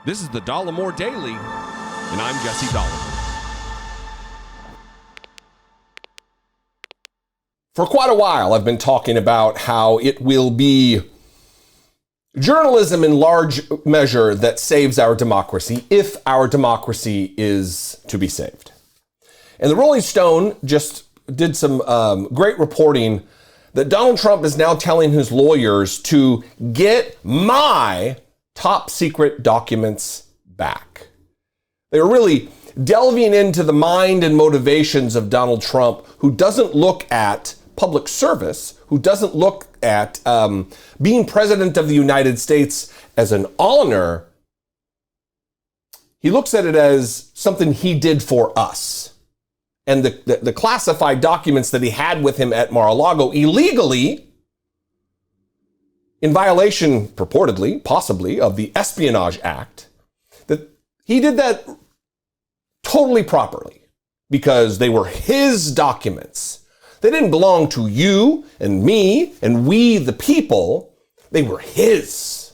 This is the Dollemore Daily, and I'm Jesse Dollemore. For quite a while, I've been talking about how it will be journalism in large measure that saves our democracy, if our democracy is to be saved. And the Rolling Stone just did some great reporting that Donald Trump is now telling his lawyers to get my top secret documents back. They were really delving into the mind and motivations of Donald Trump, who doesn't look at public service, who doesn't look at being president of the United States as an honor. He looks at it as something he did for us. And the classified documents that he had with him at Mar-a-Lago illegally, in violation, purportedly, possibly, of the Espionage Act, that he did that totally properly because they were his documents. They didn't belong to you and me and we, the people. They were his.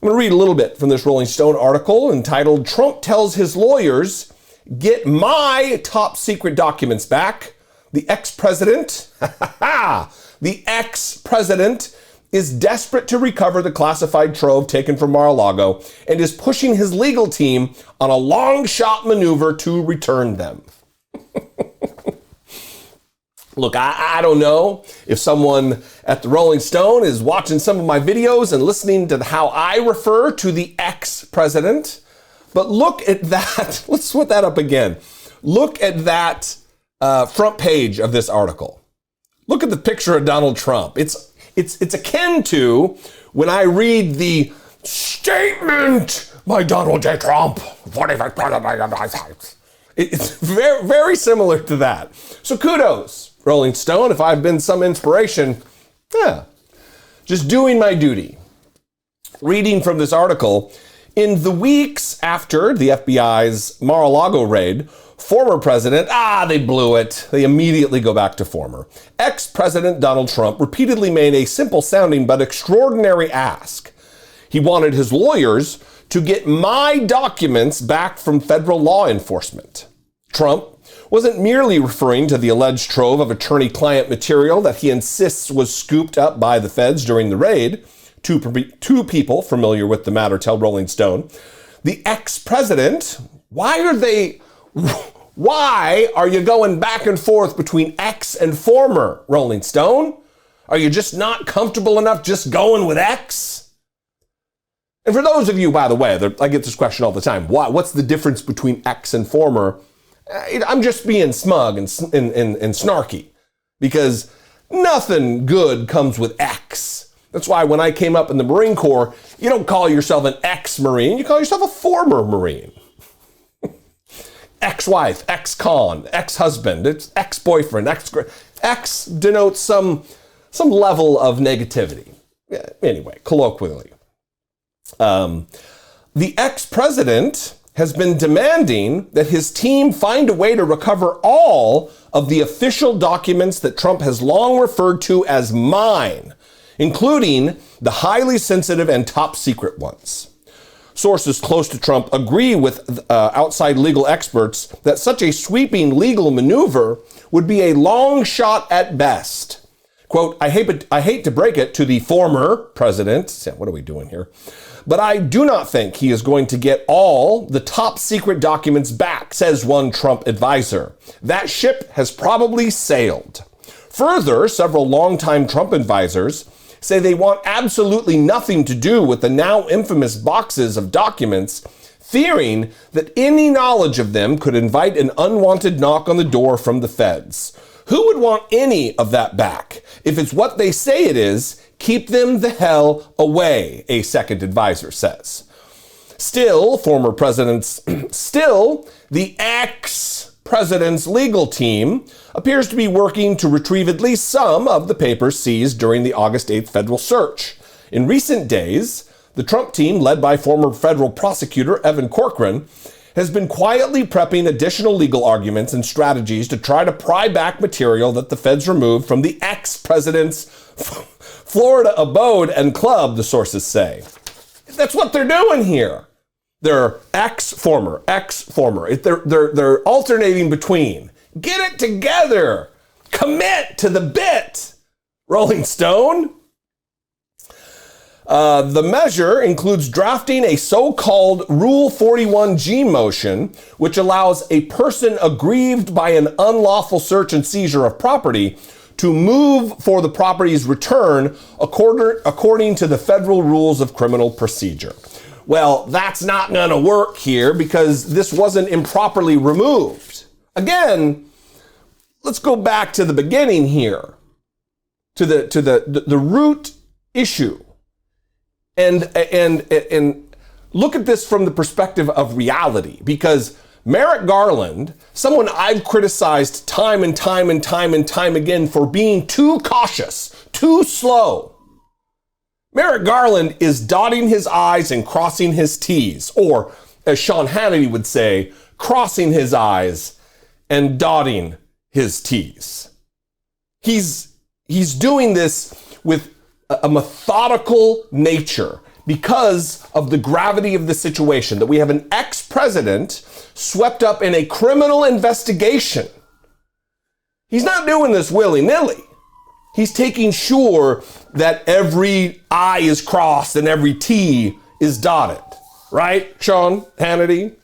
I'm going to read a little bit from this Rolling Stone article entitled, "Trump Tells His Lawyers, Get My Top Secret Documents Back. The ex-president is desperate to recover the classified trove taken from Mar-a-Lago and is pushing his legal team on a long shot maneuver to return them." Look, I don't know if someone at the Rolling Stone is watching some of my videos and listening to how I refer to the ex-president, but look at that. Let's put that up again. Look at that front page of this article. Look at the picture of Donald Trump. It's akin to when I read the statement by Donald J. Trump. It's very, very similar to that. So kudos, Rolling Stone. If I've been some inspiration, just doing my duty. Reading from this article, in the weeks after the FBI's Mar-a-Lago raid, former president, they blew it. They immediately go back to former. Ex-President Donald Trump repeatedly made a simple sounding but extraordinary ask. He wanted his lawyers to get my documents back from federal law enforcement. Trump wasn't merely referring to the alleged trove of attorney-client material that he insists was scooped up by the feds during the raid. Two people familiar with the matter tell Rolling Stone. The ex-president, why are you going back and forth between ex and former, Rolling Stone? Are you just not comfortable enough just going with ex? And for those of you, by the way, I get this question all the time. What's the difference between ex and former? I'm just being smug and snarky because nothing good comes with ex. That's why when I came up in the Marine Corps, you don't call yourself an ex-Marine, you call yourself a former Marine. Ex-wife, ex-con, ex-husband, it's ex-boyfriend, ex denotes some level of negativity. Anyway, colloquially. The ex-president has been demanding that his team find a way to recover all of the official documents that Trump has long referred to as mine, including the highly sensitive and top secret ones. Sources close to Trump agree with outside legal experts that such a sweeping legal maneuver would be a long shot at best. Quote, I hate to break it to the former president. What are we doing here? But I do not think he is going to get all the top secret documents back, says one Trump advisor. That ship has probably sailed. Further, several longtime Trump advisors say they want absolutely nothing to do with the now infamous boxes of documents, fearing that any knowledge of them could invite an unwanted knock on the door from the feds. Who would want any of that back? If it's what they say it is, keep them the hell away, a second advisor says. Still, the ex-president's legal team appears to be working to retrieve at least some of the papers seized during the August 8th federal search. In recent days, the Trump team, led by former federal prosecutor Evan Corcoran, has been quietly prepping additional legal arguments and strategies to try to pry back material that the feds removed from the ex-president's Florida abode and club, the sources say. That's what they're doing here. They're former. They're alternating between. Get it together. Commit to the bit, Rolling Stone. The measure includes drafting a so-called Rule 41G motion, which allows a person aggrieved by an unlawful search and seizure of property to move for the property's return according to the federal rules of criminal procedure. Well, that's not going to work here because this wasn't improperly removed. Again, let's go back to the beginning here, to the root issue. And look at this from the perspective of reality, because Merrick Garland, someone I've criticized time and time again for being too cautious, too slow. Merrick Garland is dotting his I's and crossing his T's, or as Sean Hannity would say, crossing his I's and dotting his T's. He's doing this with a methodical nature because of the gravity of the situation, that we have an ex-president swept up in a criminal investigation. He's not doing this willy-nilly. He's taking sure that every I is crossed and every T is dotted. Right, Sean Hannity?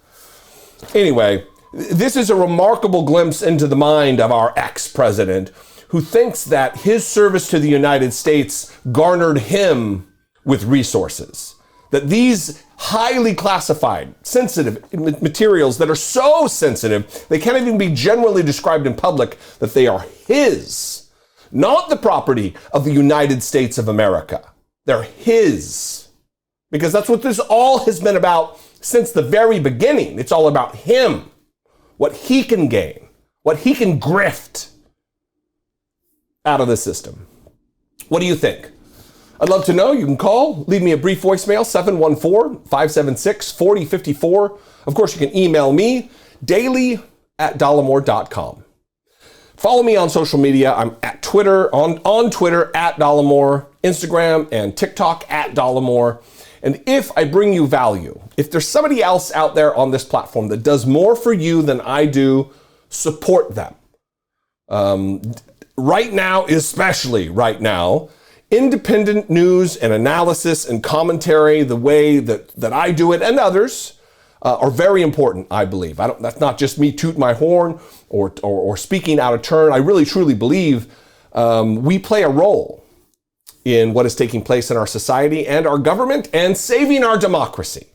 Anyway, this is a remarkable glimpse into the mind of our ex-president, who thinks that his service to the United States garnered him with resources. That these highly classified, sensitive materials that are so sensitive, they can't even be generally described in public, that they are his, not the property of the United States of America. They're his. Because that's what this all has been about since the very beginning. It's all about him, what he can gain, what he can grift out of the system. What do you think? I'd love to know. You can call, leave me a brief voicemail, 714-576-4054. Of course, you can email me, daily@dollemore.com. Follow me on social media. I'm at Twitter, on Twitter, @Dollemore, Instagram and TikTok, @Dollemore. And if I bring you value, if there's somebody else out there on this platform that does more for you than I do, support them. Right now, especially right now, independent news and analysis and commentary, the way that I do it and others, are very important, I believe. That's not just me toot my horn or speaking out of turn. I really truly believe we play a role in what is taking place in our society and our government and saving our democracy.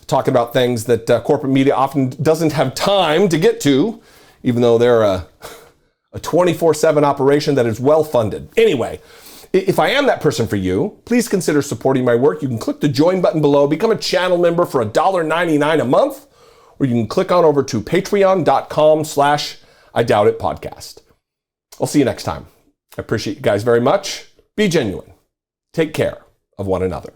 Talking about things that corporate media often doesn't have time to get to, even though they're a 24/7 operation that is well funded. Anyway, if I am that person for you, please consider supporting my work. You can click the join button below, become a channel member for $1.99 a month, or you can click on over to patreon.com/IDoubtItPodcast. I'll see you next time. I appreciate you guys very much. Be genuine. Take care of one another.